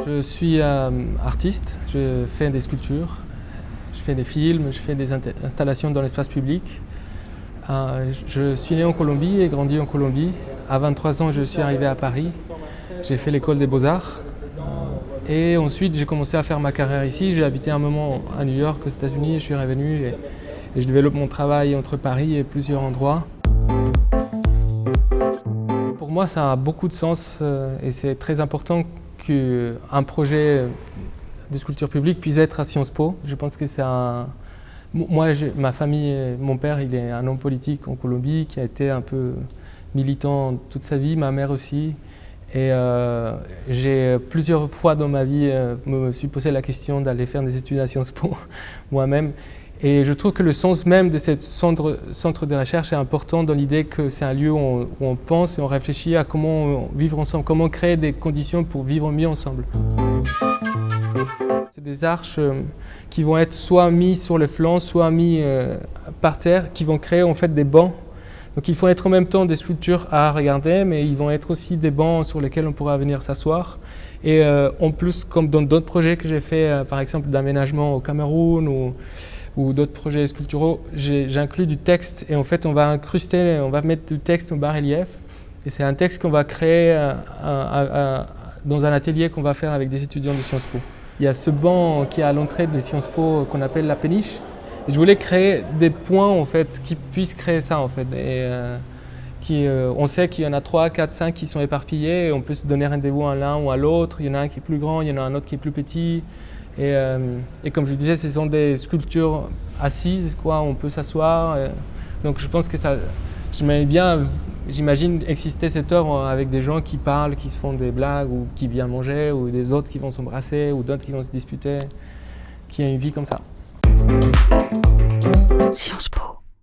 Je suis artiste, je fais des sculptures, je fais des films, je fais des installations dans l'espace public. Je suis né en Colombie et grandi en Colombie. À 23 ans, je suis arrivé à Paris. J'ai fait l'école des Beaux-Arts. Et ensuite, j'ai commencé à faire ma carrière ici. J'ai habité un moment à New York, aux États-Unis, et je suis revenu et je développe mon travail entre Paris et plusieurs endroits. Pour moi, ça a beaucoup de sens et c'est très important qu'un projet de sculpture publique puisse être à Sciences Po. Je pense que c'est un... Moi, ma famille, mon père, il est un homme politique en Colombie qui a été un peu militant toute sa vie, ma mère aussi. Et j'ai plusieurs fois dans ma vie me suis posé la question d'aller faire des études à Sciences Po moi-même. Et je trouve que le sens même de ce centre de recherche est important dans l'idée que c'est un lieu où on pense et on réfléchit à comment vivre ensemble, comment créer des conditions pour vivre mieux ensemble. C'est des arches qui vont être soit mis sur le flanc, soit mis par terre, qui vont créer en fait des bancs. Donc ils vont être en même temps des sculptures à regarder, mais ils vont être aussi des bancs sur lesquels on pourra venir s'asseoir. Et en plus, comme dans d'autres projets que j'ai fait, par exemple d'aménagement au Cameroun ou d'autres projets sculpturaux, j'inclus du texte et en fait on va incruster, on va mettre du texte en bas-relief. Et c'est un texte qu'on va créer dans un atelier qu'on va faire avec des étudiants de Sciences Po. Il y a ce banc qui est à l'entrée des Sciences Po qu'on appelle la péniche. Et je voulais créer des points en fait, qui puissent créer ça en fait. Et, on sait qu'il y en a 3, 4, 5 qui sont éparpillés et on peut se donner rendez-vous à l'un ou à l'autre. Il y en a un qui est plus grand, il y en a un autre qui est plus petit. Et comme je disais, ce sont des sculptures assises, quoi, on peut s'asseoir. Donc je pense que ça, j'imagine exister cette œuvre avec des gens qui parlent, qui se font des blagues ou qui viennent manger, ou des autres qui vont s'embrasser, ou d'autres qui vont se disputer, qui a une vie comme ça. Sciences Po.